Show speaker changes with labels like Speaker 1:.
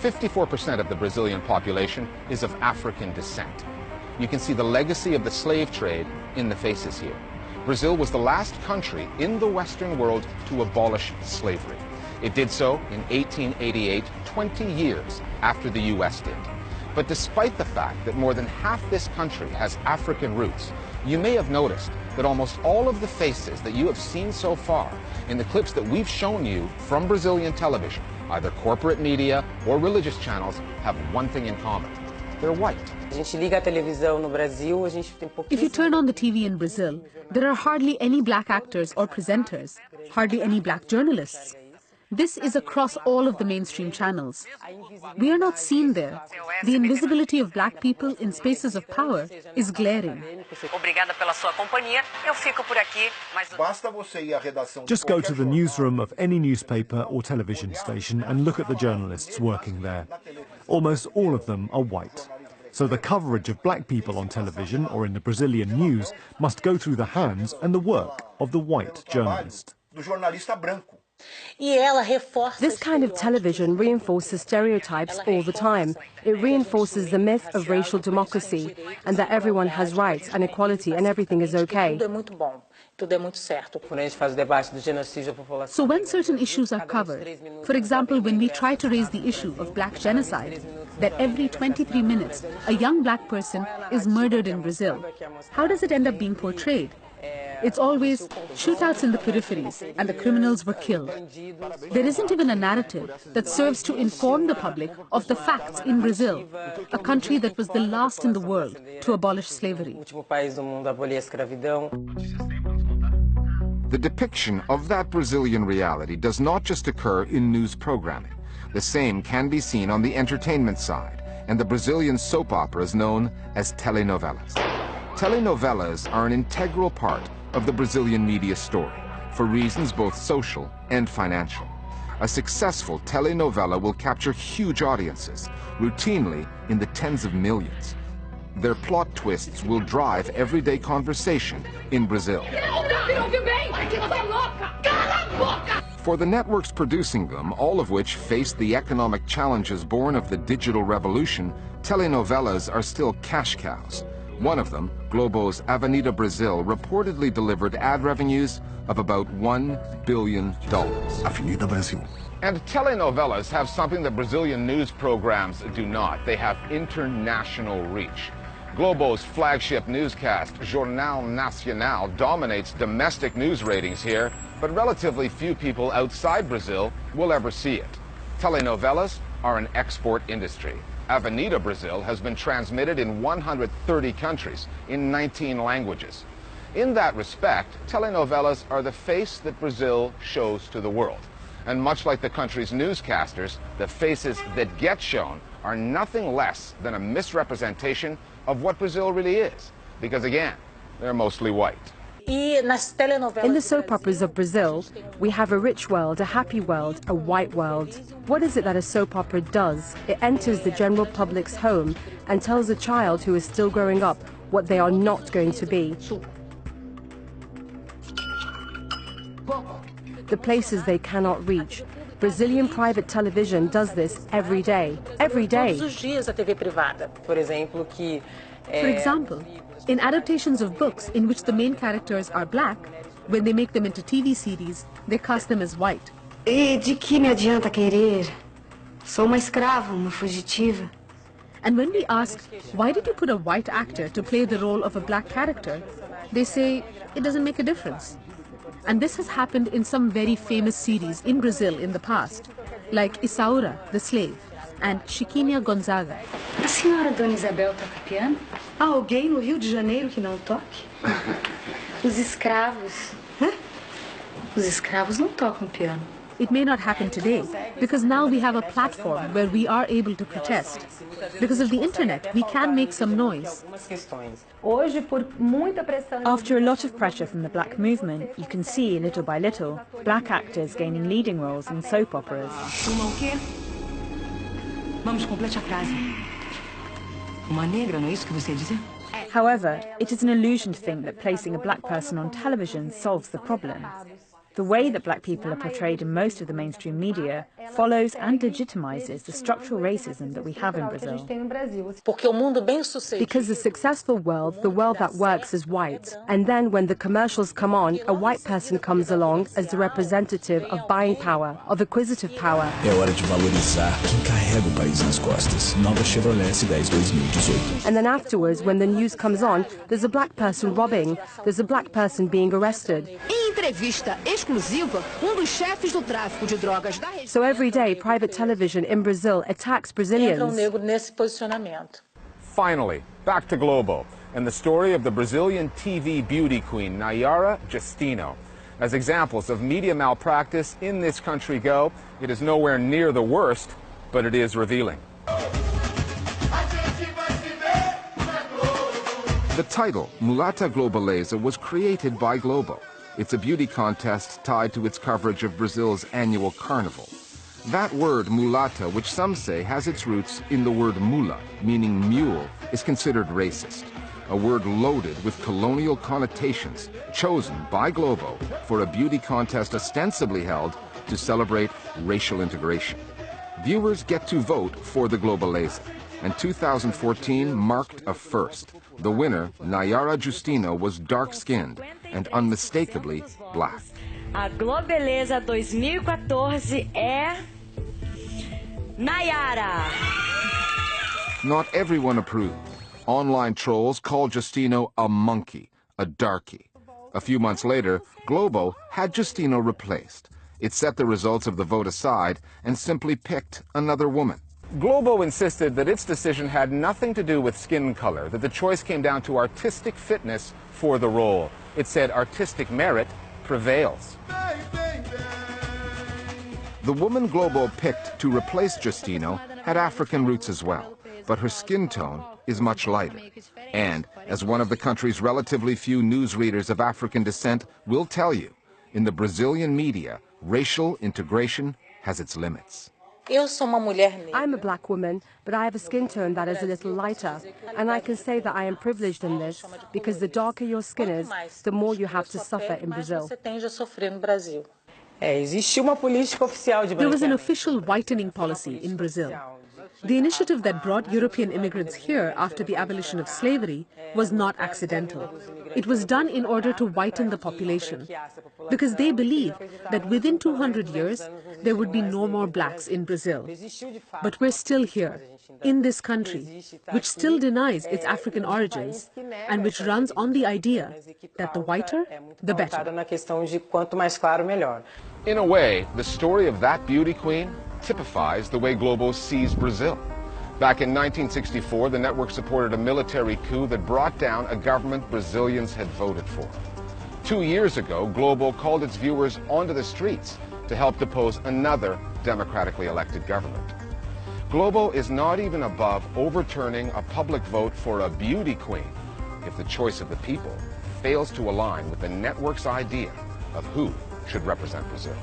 Speaker 1: 54% of the Brazilian population is of African descent. You can see the legacy of the slave trade in the faces here. Brazil was the last country in the Western world to abolish slavery. It did so in 1888, 20 years after the U.S. did. But despite the fact that more than half this country has African roots, you may have noticed that almost all of the faces that you have seen so far in the clips that we've shown you from Brazilian television, either corporate media or religious channels, have one thing in common. They're white.
Speaker 2: If you turn on the TV in Brazil, there are hardly any black actors or presenters, hardly any black journalists. This is across all of the mainstream channels. We are not seen there. The invisibility of black people in spaces of power is glaring.
Speaker 3: Just go to the newsroom of any newspaper or television station and look at the journalists working there. Almost all of them are white. So the coverage of black people on television or in the Brazilian news must go through the hands and the work of the white journalist.
Speaker 4: This kind of television reinforces stereotypes all the time. It reinforces the myth of racial democracy and that everyone has rights and equality and everything is okay.
Speaker 2: So when certain issues are covered, for example, when we try to raise the issue of black genocide, that every 23 minutes a young black person is murdered in Brazil, how does it end up being portrayed? It's always shootouts in the peripheries and the criminals were killed. There isn't even a narrative that serves to inform the public of the facts in Brazil, a country that was the last in the world to abolish slavery.
Speaker 1: The depiction of that Brazilian reality does not just occur in news programming. The same can be seen on the entertainment side and the Brazilian soap operas known as telenovelas. Telenovelas are an integral part of the Brazilian media story for reasons both social and financial. A successful telenovela will capture huge audiences, routinely in the tens of millions. Their plot twists will drive everyday conversation in Brazil. For the networks producing them, all of which face the economic challenges born of the digital revolution, telenovelas are still cash cows. One of them, Globo's Avenida Brasil, reportedly delivered ad revenues of about $1 billion.
Speaker 5: Avenida Brasil.
Speaker 1: And telenovelas have something that Brazilian news programs do not. They have international reach. Globo's flagship newscast, Jornal Nacional, dominates domestic news ratings here, but relatively few people outside Brazil will ever see it. Telenovelas are an export industry. Avenida Brasil has been transmitted in 130 countries in 19 languages. In that respect, telenovelas are the face that Brazil shows to the world. And much like the country's newscasters, the faces that get shown are nothing less than a misrepresentation of what Brazil really is. Because again, they're mostly white.
Speaker 4: In the soap operas of Brazil, we have a rich world, a happy world, a white world. What is it that a soap opera does? It enters the general public's home and tells a child who is still growing up what they are not going to be. The places they cannot reach. Brazilian private television does this every day. Every day.
Speaker 2: For example, in adaptations of books in which the main characters are black, when they make them into TV series, they cast them as white.
Speaker 6: E de que me adianta querer? Sou uma escrava, uma fugitiva.
Speaker 2: And when we ask, why did you put a white actor to play the role of a black character, they say, it doesn't make a difference. And this has happened in some very famous series in Brazil in the past, like Isaura, the slave, and Chiquinha Gonzaga.
Speaker 6: A senhora Dona Isabel toca piano? Há alguém no Rio de Janeiro que não toque? Os escravos. Hã? Os escravos não tocam piano.
Speaker 2: It may not happen today, because now we have a platform where we are able to protest. Because of the internet, we can make some noise.
Speaker 7: After a lot of pressure from the black movement, you can see, little by little, black actors gaining leading roles in soap operas.
Speaker 6: Uma o quê? Vamos, complete a frase. Uma negra, não é isso que você ia dizer?
Speaker 7: However, it is an illusion to think that placing a black person on television solves the problem. The way that black people are portrayed in most of the mainstream media follows and legitimizes the structural racism that we have in Brazil.
Speaker 4: Because the successful world, the world that works, is white. And then when the commercials come on, a white person comes along as the representative of buying power, of acquisitive power.
Speaker 8: É hora de valorizar quem carrega o país nas costas. Nova Chevrolet S10 2018.
Speaker 4: And then afterwards, when the news comes on, there's a black person robbing, there's a black person being arrested. So every day, private television in Brazil attacks Brazilians.
Speaker 1: Finally, back to Globo and the story of the Brazilian TV beauty queen, Nayara Justino. As examples of media malpractice in this country go, it is nowhere near the worst, but it is revealing. The title, Mulata Globaleza, was created by Globo. It's a beauty contest tied to its coverage of Brazil's annual carnival. That word, mulata, which some say has its roots in the word mula, meaning mule, is considered racist. A word loaded with colonial connotations, chosen by Globo for a beauty contest ostensibly held to celebrate racial integration. Viewers get to vote for the Globaleza, and 2014 marked a first. The winner, Nayara Justino, was dark-skinned and unmistakably black.
Speaker 9: A Globeleza 2014 é Nayara.
Speaker 1: Not everyone approved. Online trolls called Justino a monkey, a darky. A few months later, Globo had Justino replaced. It set the results of the vote aside and simply picked another woman. Globo insisted that its decision had nothing to do with skin color, that the choice came down to artistic fitness for the role. It said artistic merit prevails. The woman Globo picked to replace Justino had African roots as well, but her skin tone is much lighter. And, as one of the country's relatively few newsreaders of African descent will tell you, in the Brazilian media, racial integration has its limits.
Speaker 4: I'm a black woman, but I have a skin tone that is a little lighter. And I can say that I am privileged in this, because the darker your skin is, the more you have to suffer in Brazil.
Speaker 2: There was an official whitening policy in Brazil. The initiative that brought European immigrants here after the abolition of slavery was not accidental. It was done in order to whiten the population, because they believed that within 200 years there would be no more blacks in Brazil. But we're still here, in this country, which still denies its African origins and which runs on the idea that the whiter, the better.
Speaker 1: In a way, the story of that beauty queen typifies the way Globo sees Brazil. Back in 1964, the network supported a military coup that brought down a government Brazilians had voted for. 2 years ago, Globo called its viewers onto the streets to help depose another democratically elected government. Globo is not even above overturning a public vote for a beauty queen if the choice of the people fails to align with the network's idea of who should represent Brazil.